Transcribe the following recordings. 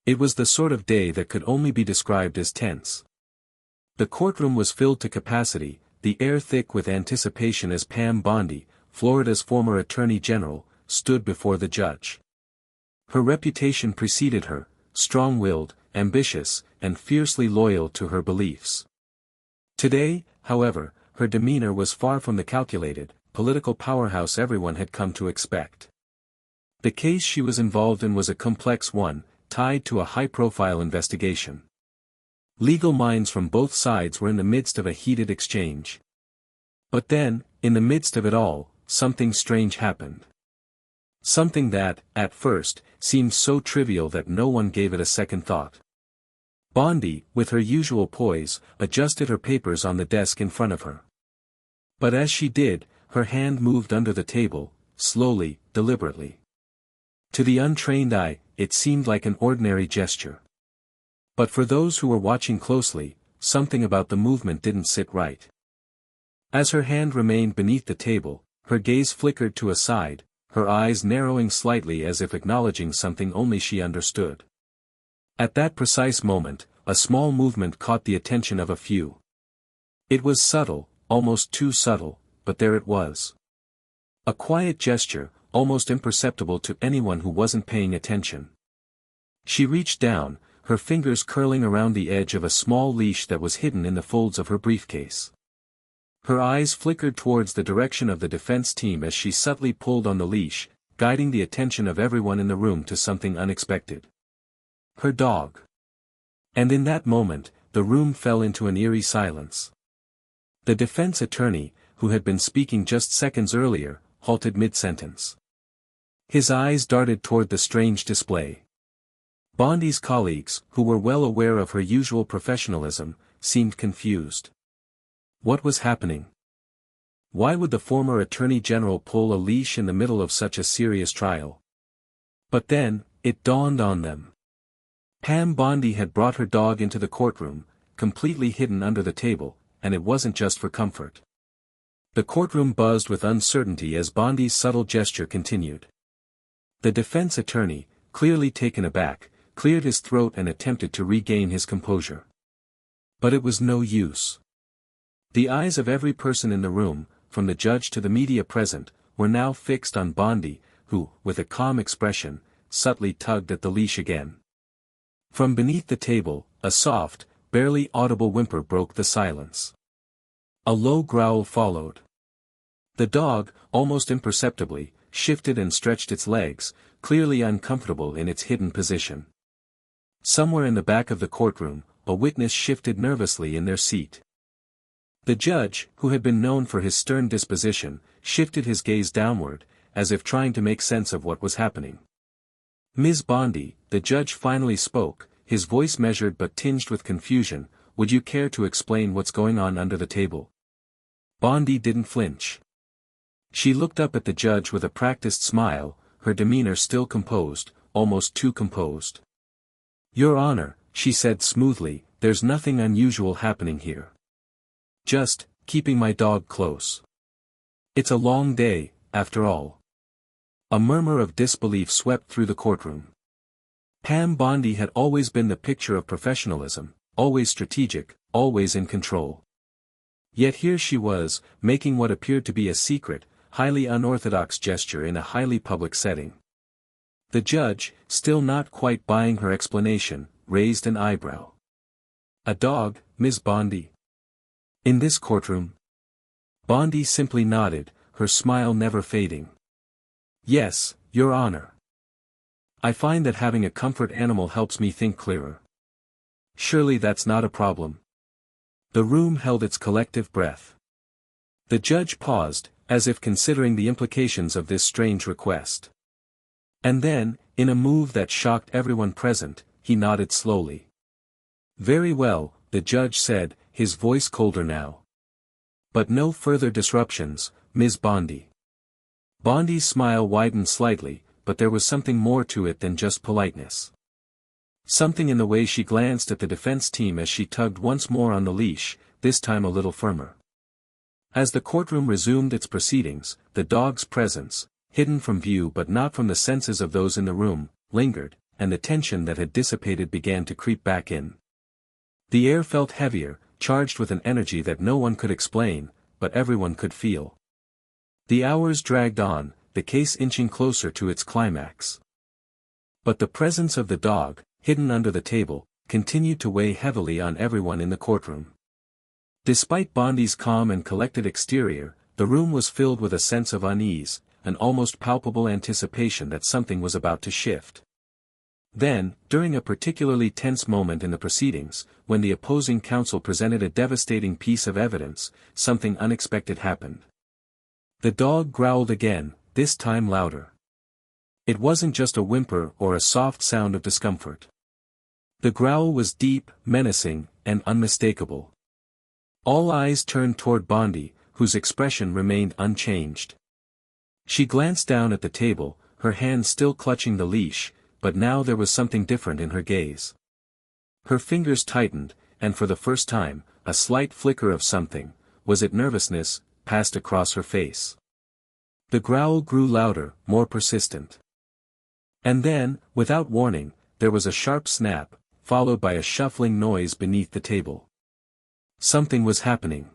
It was the sort of day that could only be described as tense. The courtroom was filled to capacity, the air thick with anticipation as Pam Bondi, Florida's former Attorney General, stood before the judge. Her reputation preceded her, strong-willed, ambitious, and fiercely loyal to her beliefs. Today, however, her demeanor was far from the calculated, political powerhouse everyone had come to expect. The case she was involved in was a complex one, tied to a high-profile investigation. Legal minds from both sides were in the midst of a heated exchange. But then, in the midst of it all, something strange happened. Something that, at first, seemed so trivial that no one gave it a second thought. Bondi, with her usual poise, adjusted her papers on the desk in front of her. But as she did, her hand moved under the table, slowly, deliberately. To the untrained eye, it seemed like an ordinary gesture. But for those who were watching closely, something about the movement didn't sit right. As her hand remained beneath the table, her gaze flickered to a side, her eyes narrowing slightly as if acknowledging something only she understood. At that precise moment, a small movement caught the attention of a few. It was subtle, almost too subtle, but there it was. A quiet gesture, almost imperceptible to anyone who wasn't paying attention. She reached down, her fingers curling around the edge of a small leash that was hidden in the folds of her briefcase. Her eyes flickered towards the direction of the defense team as she subtly pulled on the leash, guiding the attention of everyone in the room to something unexpected. Her dog. And in that moment, the room fell into an eerie silence. The defense attorney, who had been speaking just seconds earlier, halted mid-sentence. His eyes darted toward the strange display. Bondi's colleagues, who were well aware of her usual professionalism, seemed confused. What was happening? Why would the former Attorney General pull a leash in the middle of such a serious trial? But then, it dawned on them. Pam Bondi had brought her dog into the courtroom, completely hidden under the table, and it wasn't just for comfort. The courtroom buzzed with uncertainty as Bondi's subtle gesture continued. The defense attorney, clearly taken aback, cleared his throat and attempted to regain his composure. But it was no use. The eyes of every person in the room, from the judge to the media present, were now fixed on Bondi, who, with a calm expression, subtly tugged at the leash again. From beneath the table, a soft, barely audible whimper broke the silence. A low growl followed. The dog, almost imperceptibly, shifted and stretched its legs, clearly uncomfortable in its hidden position. Somewhere in the back of the courtroom, a witness shifted nervously in their seat. The judge, who had been known for his stern disposition, shifted his gaze downward, as if trying to make sense of what was happening. "Ms. Bondi," the judge finally spoke, his voice measured but tinged with confusion, "would you care to explain what's going on under the table?" Bondi didn't flinch. She looked up at the judge with a practiced smile, her demeanor still composed, almost too composed. "Your Honor," she said smoothly, "there's nothing unusual happening here. Just, keeping my dog close. It's a long day, after all." A murmur of disbelief swept through the courtroom. Pam Bondi had always been the picture of professionalism, always strategic, always in control. Yet here she was, making what appeared to be a secret, highly unorthodox gesture in a highly public setting. The judge, still not quite buying her explanation, raised an eyebrow. "A dog, Ms. Bondi? In this courtroom?" Bondi simply nodded, her smile never fading. "Yes, Your Honor. I find that having a comfort animal helps me think clearer." "Surely that's not a problem." The room held its collective breath. The judge paused, as if considering the implications of this strange request. And then, in a move that shocked everyone present, he nodded slowly. "Very well," the judge said, his voice colder now. "But no further disruptions, Ms. Bondi." Bondi's smile widened slightly, but there was something more to it than just politeness. Something in the way she glanced at the defense team as she tugged once more on the leash, this time a little firmer. As the courtroom resumed its proceedings, the dog's presence, hidden from view but not from the senses of those in the room, lingered, and the tension that had dissipated began to creep back in. The air felt heavier, charged with an energy that no one could explain, but everyone could feel. The hours dragged on, the case inching closer to its climax. But the presence of the dog, hidden under the table, continued to weigh heavily on everyone in the courtroom. Despite Bondi's calm and collected exterior, the room was filled with a sense of unease, an almost palpable anticipation that something was about to shift. Then, during a particularly tense moment in the proceedings, when the opposing counsel presented a devastating piece of evidence, something unexpected happened. The dog growled again, this time louder. It wasn't just a whimper or a soft sound of discomfort. The growl was deep, menacing, and unmistakable. All eyes turned toward Bondi, whose expression remained unchanged. She glanced down at the table, her hand still clutching the leash, but now there was something different in her gaze. Her fingers tightened, and for the first time, a slight flicker of something, was it nervousness, passed across her face. The growl grew louder, more persistent. And then, without warning, there was a sharp snap, followed by a shuffling noise beneath the table. Something was happening.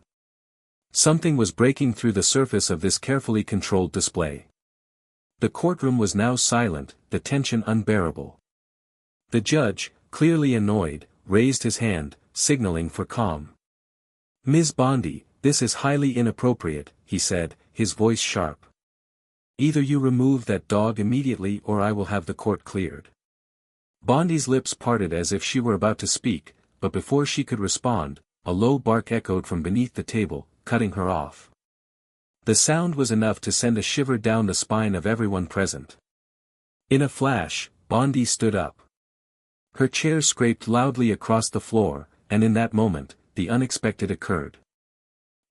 Something was breaking through the surface of this carefully controlled display. The courtroom was now silent, the tension unbearable. The judge, clearly annoyed, raised his hand, signaling for calm. "Ms. Bondi, this is highly inappropriate," he said, his voice sharp. "Either you remove that dog immediately or I will have the court cleared." Bondi's lips parted as if she were about to speak, but before she could respond, a low bark echoed from beneath the table, cutting her off. The sound was enough to send a shiver down the spine of everyone present. In a flash, Bondi stood up. Her chair scraped loudly across the floor, and in that moment, the unexpected occurred.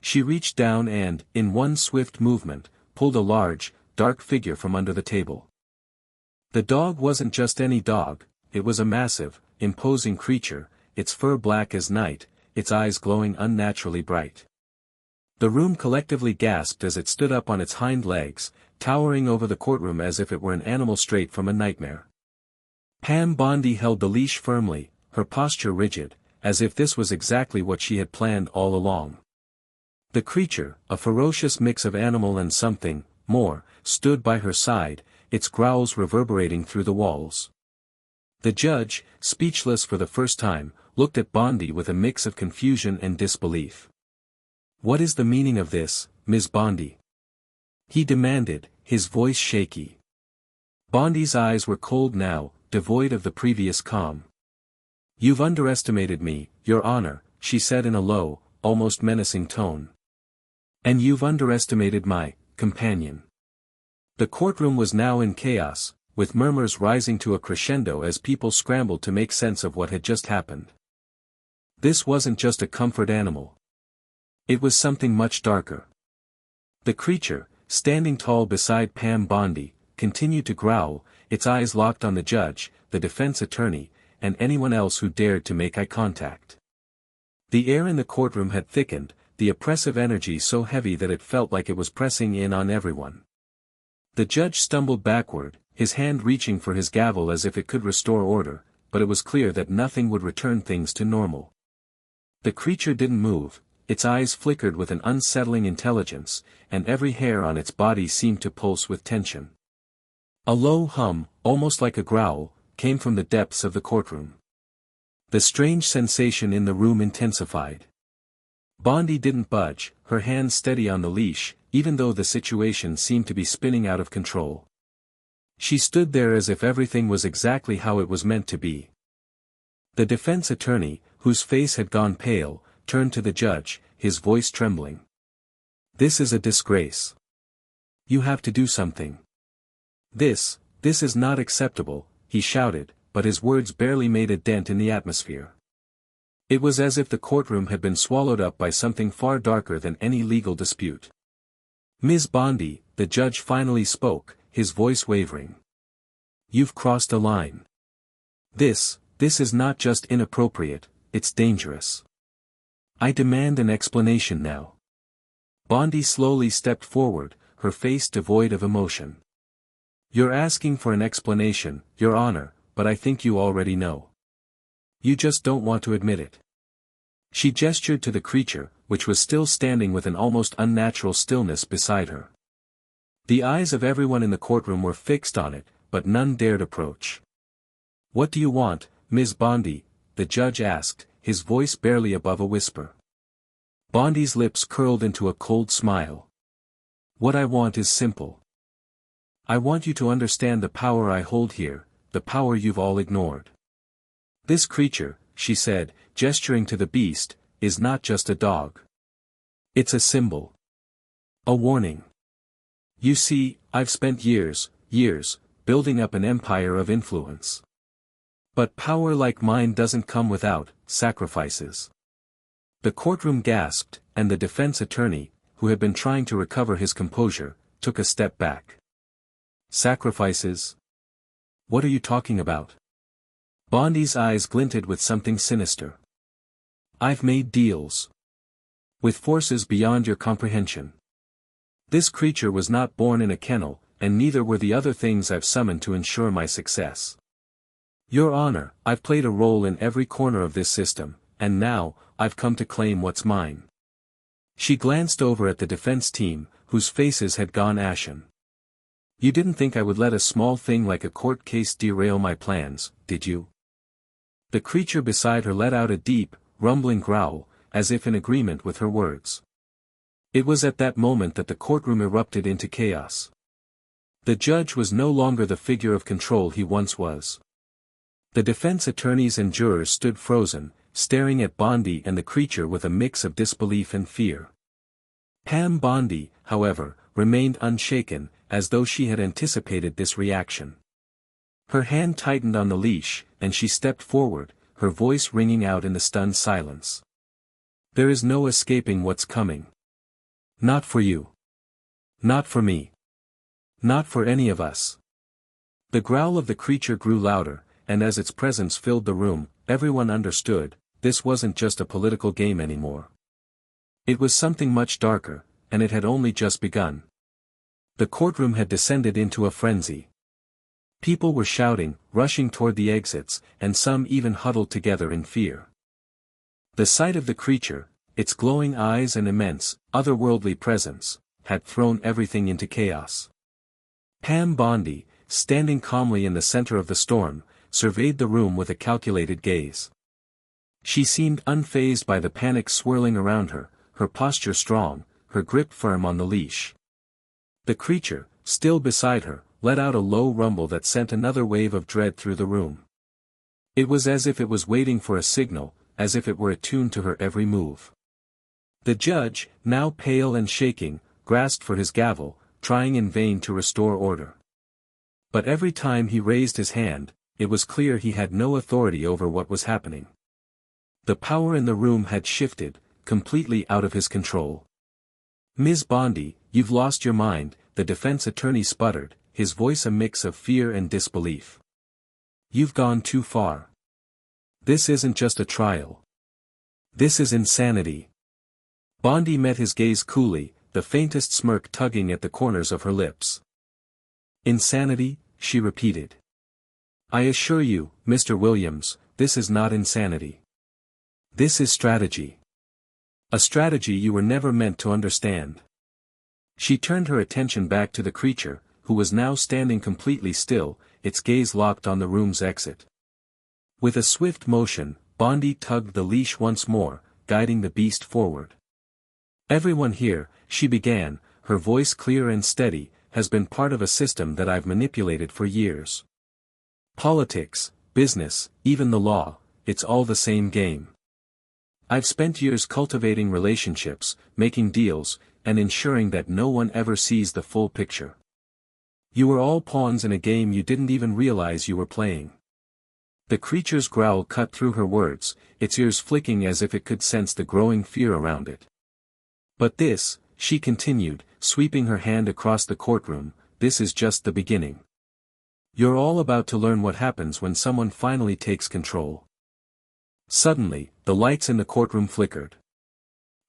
She reached down and, in one swift movement, pulled a large, dark figure from under the table. The dog wasn't just any dog, it was a massive, imposing creature, its fur black as night, its eyes glowing unnaturally bright. The room collectively gasped as it stood up on its hind legs, towering over the courtroom as if it were an animal straight from a nightmare. Pam Bondi held the leash firmly, her posture rigid, as if this was exactly what she had planned all along. The creature, a ferocious mix of animal and something more, stood by her side, its growls reverberating through the walls. The judge, speechless for the first time, looked at Bondi with a mix of confusion and disbelief. "What is the meaning of this, Ms. Bondi?" he demanded, his voice shaky. Bondi's eyes were cold now, devoid of the previous calm. "You've underestimated me, Your Honor," she said in a low, almost menacing tone. "And you've underestimated my companion." The courtroom was now in chaos, with murmurs rising to a crescendo as people scrambled to make sense of what had just happened. This wasn't just a comfort animal. It was something much darker. The creature, standing tall beside Pam Bondi, continued to growl, its eyes locked on the judge, the defense attorney, and anyone else who dared to make eye contact. The air in the courtroom had thickened, the oppressive energy so heavy that it felt like it was pressing in on everyone. The judge stumbled backward, his hand reaching for his gavel as if it could restore order, but it was clear that nothing would return things to normal. The creature didn't move. Its eyes flickered with an unsettling intelligence, and every hair on its body seemed to pulse with tension. A low hum, almost like a growl, came from the depths of the courtroom. The strange sensation in the room intensified. Bondi didn't budge, her hand steady on the leash, even though the situation seemed to be spinning out of control. She stood there as if everything was exactly how it was meant to be. The defense attorney, whose face had gone pale, turned to the judge, his voice trembling. "This is a disgrace. You have to do something. This is not acceptable," he shouted, but his words barely made a dent in the atmosphere. It was as if the courtroom had been swallowed up by something far darker than any legal dispute. "Ms. Bondi," the judge finally spoke, his voice wavering. "You've crossed a line. This is not just inappropriate, it's dangerous. I demand an explanation now." Bondi slowly stepped forward, her face devoid of emotion. "You're asking for an explanation, Your Honor," but I think you already know. You just don't want to admit it. She gestured to the creature, which was still standing with an almost unnatural stillness beside her. The eyes of everyone in the courtroom were fixed on it, but none dared approach. "What do you want, Ms. Bondi?" the judge asked, his voice barely above a whisper. Bondi's lips curled into a cold smile. "What I want is simple. I want you to understand the power I hold here, the power you've all ignored. This creature," she said, gesturing to the beast, "is not just a dog. It's a symbol. A warning. You see, I've spent years, building up an empire of influence. But power like mine doesn't come without sacrifices." The courtroom gasped, and the defense attorney, who had been trying to recover his composure, took a step back. "Sacrifices? What are you talking about?" Bondi's eyes glinted with something sinister. "I've made deals with forces beyond your comprehension. This creature was not born in a kennel, and neither were the other things I've summoned to ensure my success. Your Honor, I've played a role in every corner of this system, and now, I've come to claim what's mine." She glanced over at the defense team, whose faces had gone ashen. "You didn't think I would let a small thing like a court case derail my plans, did you?" The creature beside her let out a deep, rumbling growl, as if in agreement with her words. It was at that moment that the courtroom erupted into chaos. The judge was no longer the figure of control he once was. The defense attorneys and jurors stood frozen, staring at Bondi and the creature with a mix of disbelief and fear. Pam Bondi, however, remained unshaken, as though she had anticipated this reaction. Her hand tightened on the leash, and she stepped forward, her voice ringing out in the stunned silence. "There is no escaping what's coming. Not for you. Not for me. Not for any of us." The growl of the creature grew louder, and as its presence filled the room, everyone understood, this wasn't just a political game anymore. It was something much darker, and it had only just begun. The courtroom had descended into a frenzy. People were shouting, rushing toward the exits, and some even huddled together in fear. The sight of the creature, its glowing eyes and immense, otherworldly presence, had thrown everything into chaos. Pam Bondi, standing calmly in the center of the storm, surveyed the room with a calculated gaze. She seemed unfazed by the panic swirling around her, her posture strong, her grip firm on the leash. The creature, still beside her, let out a low rumble that sent another wave of dread through the room. It was as if it was waiting for a signal, as if it were attuned to her every move. The judge, now pale and shaking, grasped for his gavel, trying in vain to restore order. But every time he raised his hand, it was clear he had no authority over what was happening. The power in the room had shifted, completely out of his control. "Ms. Bondi, you've lost your mind," the defense attorney sputtered, his voice a mix of fear and disbelief. "You've gone too far. This isn't just a trial. This is insanity." Bondi met his gaze coolly, the faintest smirk tugging at the corners of her lips. "Insanity?" she repeated. "I assure you, Mr. Williams, this is not insanity. This is strategy. A strategy you were never meant to understand." She turned her attention back to the creature, who was now standing completely still, its gaze locked on the room's exit. With a swift motion, Bondi tugged the leash once more, guiding the beast forward. "Everyone here," she began, her voice clear and steady, "has been part of a system that I've manipulated for years. Politics, business, even the law, it's all the same game. I've spent years cultivating relationships, making deals, and ensuring that no one ever sees the full picture. You were all pawns in a game you didn't even realize you were playing." The creature's growl cut through her words, its ears flicking as if it could sense the growing fear around it. "But this," she continued, sweeping her hand across the courtroom, "this is just the beginning. You're all about to learn what happens when someone finally takes control." Suddenly, the lights in the courtroom flickered.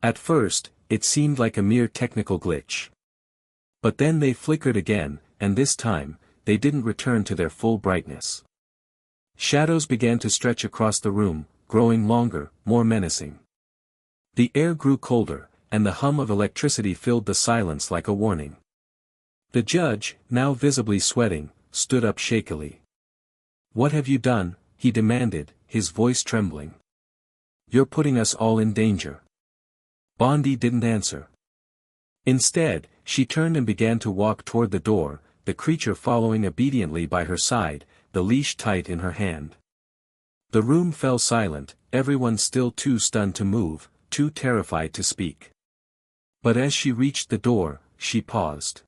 At first, it seemed like a mere technical glitch. But then they flickered again, and this time, they didn't return to their full brightness. Shadows began to stretch across the room, growing longer, more menacing. The air grew colder, and the hum of electricity filled the silence like a warning. The judge, now visibly sweating, stood up shakily. "What have you done?" he demanded, his voice trembling. "You're putting us all in danger." Bondi didn't answer. Instead, she turned and began to walk toward the door, the creature following obediently by her side, the leash tight in her hand. The room fell silent, everyone still too stunned to move, too terrified to speak. But as she reached the door, she paused.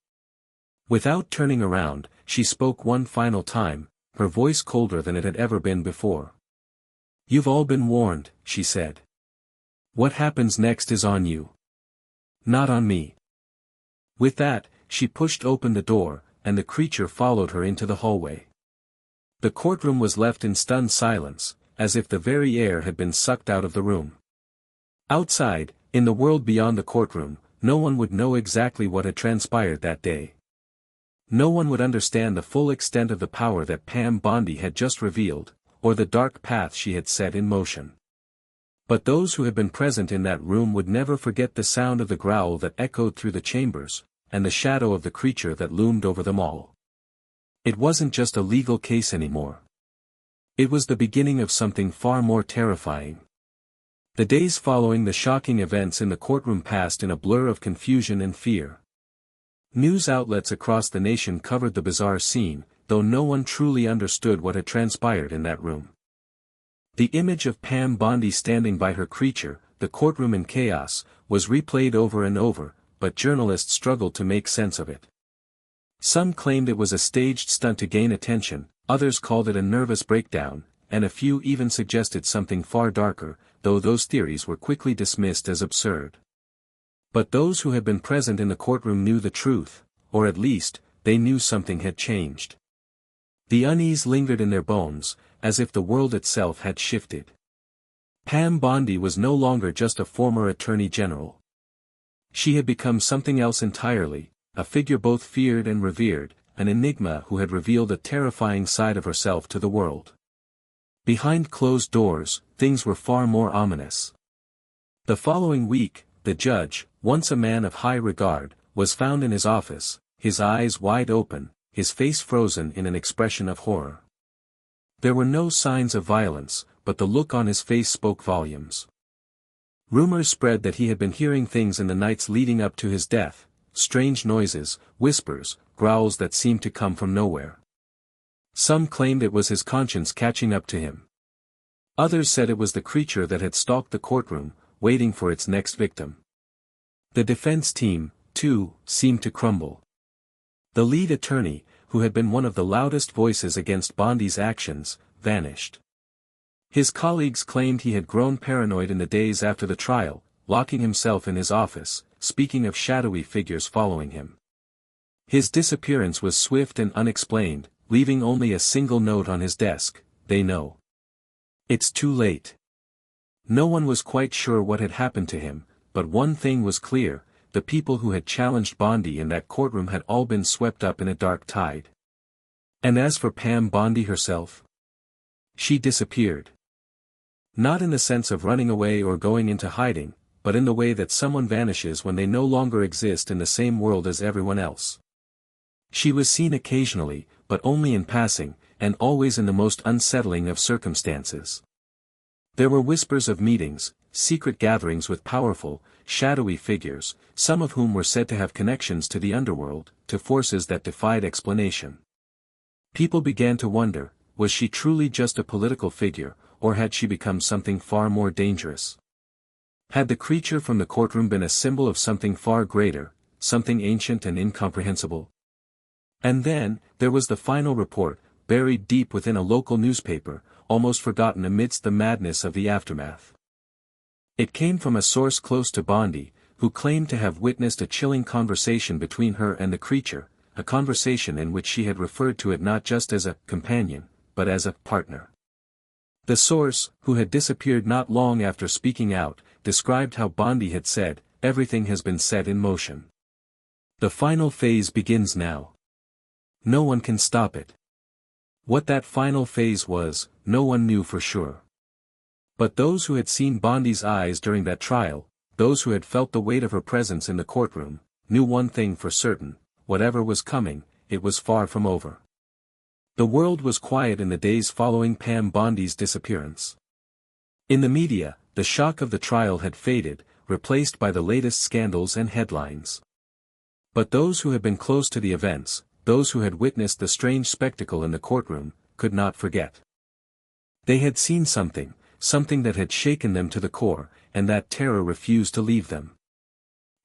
Without turning around, she spoke one final time, her voice colder than it had ever been before. "You've all been warned," she said. "What happens next is on you. Not on me." With that, she pushed open the door, and the creature followed her into the hallway. The courtroom was left in stunned silence, as if the very air had been sucked out of the room. Outside, in the world beyond the courtroom, no one would know exactly what had transpired that day. No one would understand the full extent of the power that Pam Bondi had just revealed, or the dark path she had set in motion. But those who had been present in that room would never forget the sound of the growl that echoed through the chambers, and the shadow of the creature that loomed over them all. It wasn't just a legal case anymore. It was the beginning of something far more terrifying. The days following the shocking events in the courtroom passed in a blur of confusion and fear. News outlets across the nation covered the bizarre scene, though no one truly understood what had transpired in that room. The image of Pam Bondi standing by her creature, the courtroom in chaos, was replayed over and over, but journalists struggled to make sense of it. Some claimed it was a staged stunt to gain attention, others called it a nervous breakdown, and a few even suggested something far darker, though those theories were quickly dismissed as absurd. But those who had been present in the courtroom knew the truth, or at least, they knew something had changed. The unease lingered in their bones, as if the world itself had shifted. Pam Bondi was no longer just a former attorney general. She had become something else entirely, a figure both feared and revered, an enigma who had revealed a terrifying side of herself to the world. Behind closed doors, things were far more ominous. The following week, the judge, once a man of high regard, was found in his office, his eyes wide open, his face frozen in an expression of horror. There were no signs of violence, but the look on his face spoke volumes. Rumors spread that he had been hearing things in the nights leading up to his death, strange noises, whispers, growls that seemed to come from nowhere. Some claimed it was his conscience catching up to him. Others said it was the creature that had stalked the courtroom, waiting for its next victim. The defense team, too, seemed to crumble. The lead attorney, who had been one of the loudest voices against Bondi's actions, vanished. His colleagues claimed he had grown paranoid in the days after the trial, locking himself in his office, speaking of shadowy figures following him. His disappearance was swift and unexplained, leaving only a single note on his desk: "They know. It's too late." No one was quite sure what had happened to him, but one thing was clear: the people who had challenged Bondi in that courtroom had all been swept up in a dark tide. And as for Pam Bondi herself, she disappeared. Not in the sense of running away or going into hiding, but in the way that someone vanishes when they no longer exist in the same world as everyone else. She was seen occasionally, but only in passing, and always in the most unsettling of circumstances. There were whispers of meetings, secret gatherings with powerful, shadowy figures, some of whom were said to have connections to the underworld, to forces that defied explanation. People began to wonder, was she truly just a political figure, or had she become something far more dangerous? Had the creature from the courtroom been a symbol of something far greater, something ancient and incomprehensible? And then, there was the final report, buried deep within a local newspaper, almost forgotten amidst the madness of the aftermath. It came from a source close to Bondi, who claimed to have witnessed a chilling conversation between her and the creature, a conversation in which she had referred to it not just as a companion, but as a partner. The source, who had disappeared not long after speaking out, described how Bondi had said, "Everything has been set in motion. The final phase begins now. No one can stop it. What that final phase was, no one knew for sure. But those who had seen Bondi's eyes during that trial, those who had felt the weight of her presence in the courtroom, knew one thing for certain: whatever was coming, it was far from over. The world was quiet in the days following Pam Bondi's disappearance. In the media, the shock of the trial had faded, replaced by the latest scandals and headlines. But those who had been close to the events, those who had witnessed the strange spectacle in the courtroom, could not forget. They had seen something that had shaken them to the core, and that terror refused to leave them.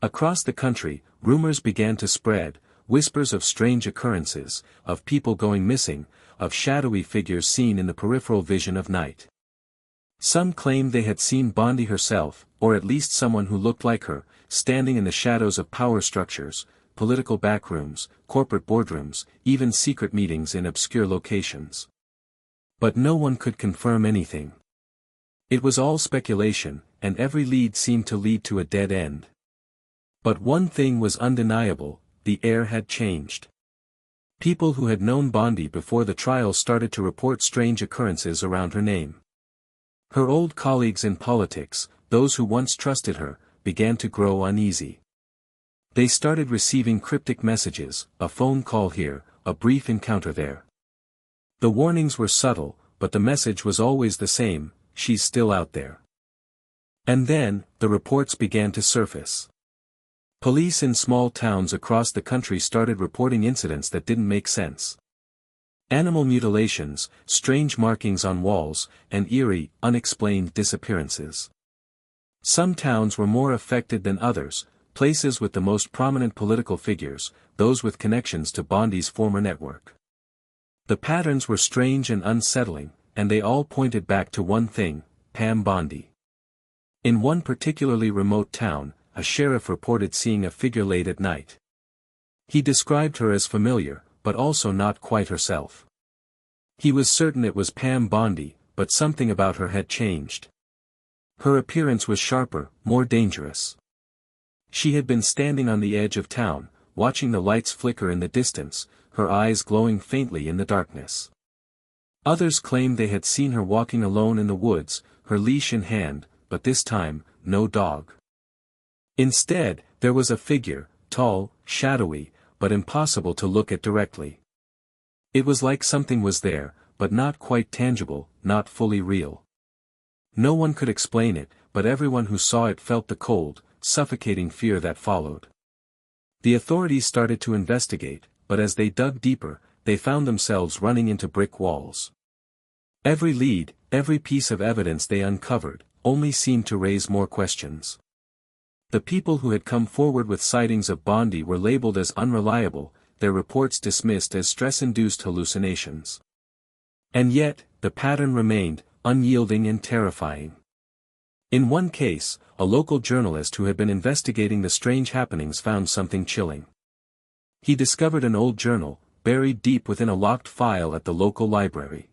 Across the country, rumors began to spread, whispers of strange occurrences, of people going missing, of shadowy figures seen in the peripheral vision of night. Some claimed they had seen Bondi herself, or at least someone who looked like her, standing in the shadows of power structures, political backrooms, corporate boardrooms, even secret meetings in obscure locations. But no one could confirm anything. It was all speculation, and every lead seemed to lead to a dead end. But one thing was undeniable: the air had changed. People who had known Bondi before the trial started to report strange occurrences around her name. Her old colleagues in politics, those who once trusted her, began to grow uneasy. They started receiving cryptic messages: a phone call here, a brief encounter there. The warnings were subtle, but the message was always the same: she's still out there. And then, the reports began to surface. Police in small towns across the country started reporting incidents that didn't make sense. Animal mutilations, strange markings on walls, and eerie, unexplained disappearances. Some towns were more affected than others, places with the most prominent political figures, those with connections to Bondi's former network. The patterns were strange and unsettling, and they all pointed back to one thing: Pam Bondi. In one particularly remote town, a sheriff reported seeing a figure late at night. He described her as familiar, but also not quite herself. He was certain it was Pam Bondi, but something about her had changed. Her appearance was sharper, more dangerous. She had been standing on the edge of town, watching the lights flicker in the distance, her eyes glowing faintly in the darkness. Others claimed they had seen her walking alone in the woods, her leash in hand, but this time, no dog. Instead, there was a figure, tall, shadowy, but impossible to look at directly. It was like something was there, but not quite tangible, not fully real. No one could explain it, but everyone who saw it felt the cold, suffocating fear that followed. The authorities started to investigate, but as they dug deeper, they found themselves running into brick walls. Every lead, every piece of evidence they uncovered, only seemed to raise more questions. The people who had come forward with sightings of Bondi were labeled as unreliable, their reports dismissed as stress-induced hallucinations. And yet, the pattern remained, unyielding and terrifying. In one case, a local journalist who had been investigating the strange happenings found something chilling. He discovered an old journal, buried deep within a locked file at the local library.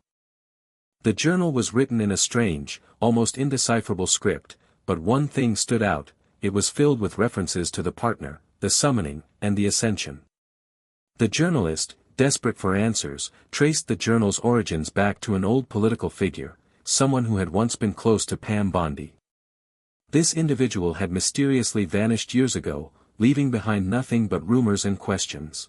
The journal was written in a strange, almost indecipherable script, but one thing stood out: it was filled with references to the partner, the summoning, and the ascension. The journalist, desperate for answers, traced the journal's origins back to an old political figure, someone who had once been close to Pam Bondi. This individual had mysteriously vanished years ago, leaving behind nothing but rumors and questions.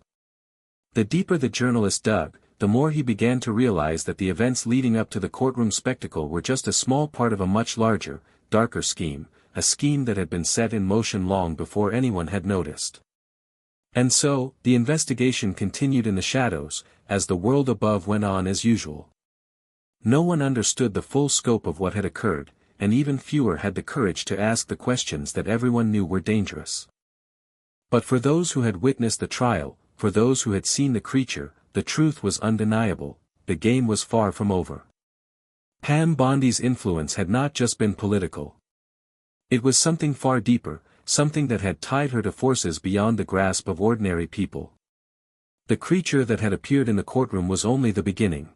The deeper the journalist dug, the more he began to realize that the events leading up to the courtroom spectacle were just a small part of a much larger, darker scheme, a scheme that had been set in motion long before anyone had noticed. And so, the investigation continued in the shadows, as the world above went on as usual. No one understood the full scope of what had occurred, and even fewer had the courage to ask the questions that everyone knew were dangerous. But for those who had witnessed the trial, for those who had seen the creature, the truth was undeniable: the game was far from over. Pam Bondi's influence had not just been political. It was something far deeper, something that had tied her to forces beyond the grasp of ordinary people. The creature that had appeared in the courtroom was only the beginning.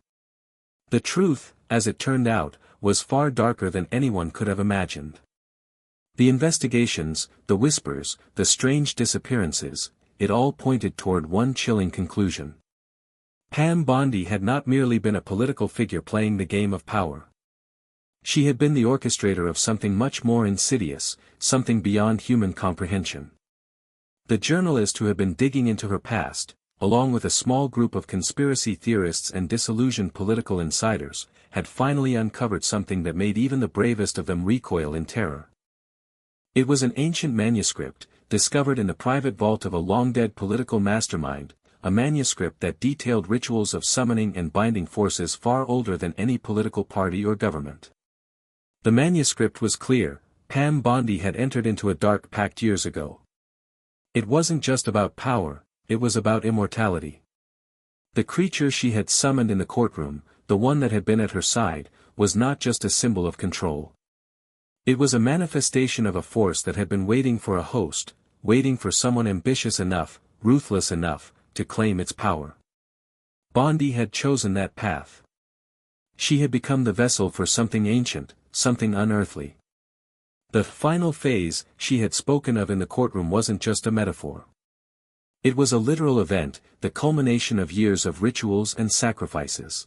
The truth, as it turned out, was far darker than anyone could have imagined. The investigations, the whispers, the strange disappearances, it all pointed toward one chilling conclusion. Pam Bondi had not merely been a political figure playing the game of power. She had been the orchestrator of something much more insidious, something beyond human comprehension. The journalist who had been digging into her past, along with a small group of conspiracy theorists and disillusioned political insiders, had finally uncovered something that made even the bravest of them recoil in terror. It was an ancient manuscript, discovered in the private vault of a long-dead political mastermind, a manuscript that detailed rituals of summoning and binding forces far older than any political party or government. The manuscript was clear: Pam Bondi had entered into a dark pact years ago. It wasn't just about power, it was about immortality. The creature she had summoned in the courtroom, the one that had been at her side, was not just a symbol of control. It was a manifestation of a force that had been waiting for a host, waiting for someone ambitious enough, ruthless enough, to claim its power. Bondi had chosen that path. She had become the vessel for something ancient, something unearthly. The final phase she had spoken of in the courtroom wasn't just a metaphor. It was a literal event, the culmination of years of rituals and sacrifices.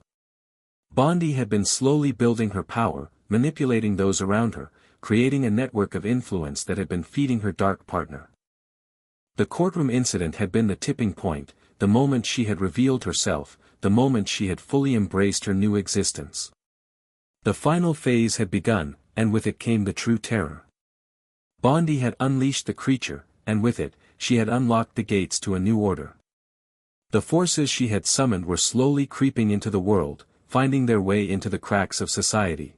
Bondi had been slowly building her power, manipulating those around her, creating a network of influence that had been feeding her dark partner. The courtroom incident had been the tipping point, the moment she had revealed herself, the moment she had fully embraced her new existence. The final phase had begun, and with it came the true terror. Bondi had unleashed the creature, and with it, she had unlocked the gates to a new order. The forces she had summoned were slowly creeping into the world, finding their way into the cracks of society.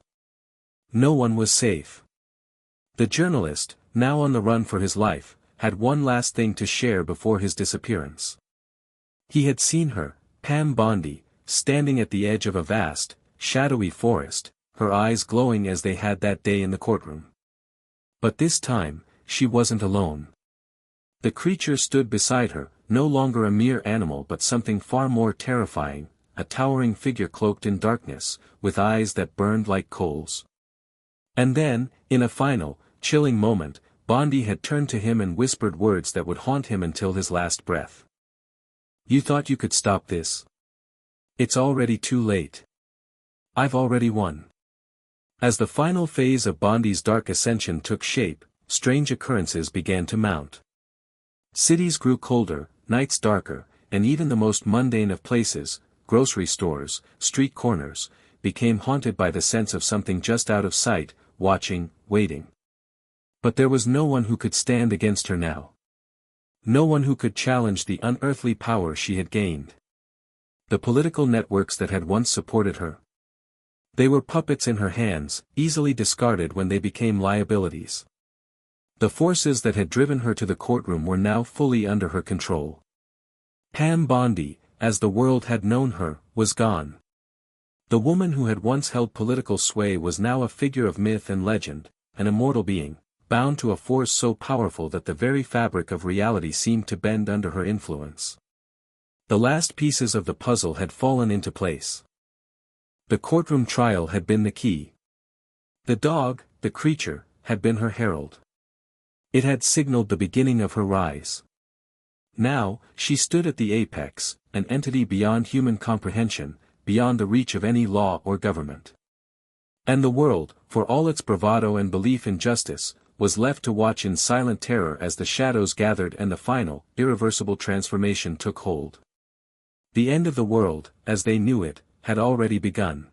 No one was safe. The journalist, now on the run for his life, had one last thing to share before his disappearance. He had seen her, Pam Bondi, standing at the edge of a vast, shadowy forest, her eyes glowing as they had that day in the courtroom. But this time, she wasn't alone. The creature stood beside her, no longer a mere animal but something far more terrifying, a towering figure cloaked in darkness, with eyes that burned like coals. And then, in a final, chilling moment, Bondi had turned to him and whispered words that would haunt him until his last breath. "You thought you could stop this? It's already too late. I've already won." As the final phase of Bondi's dark ascension took shape, strange occurrences began to mount. Cities grew colder, nights darker, and even the most mundane of places, grocery stores, street corners, became haunted by the sense of something just out of sight, watching, waiting. But there was no one who could stand against her now. No one who could challenge the unearthly power she had gained. The political networks that had once supported her. They were puppets in her hands, easily discarded when they became liabilities. The forces that had driven her to the courtroom were now fully under her control. Pam Bondi, as the world had known her, was gone. The woman who had once held political sway was now a figure of myth and legend, an immortal being, bound to a force so powerful that the very fabric of reality seemed to bend under her influence. The last pieces of the puzzle had fallen into place. The courtroom trial had been the key. The dog, the creature, had been her herald. It had signaled the beginning of her rise. Now, she stood at the apex, an entity beyond human comprehension, beyond the reach of any law or government. And the world, for all its bravado and belief in justice, was left to watch in silent terror as the shadows gathered and the final, irreversible transformation took hold. The end of the world, as they knew it, had already begun.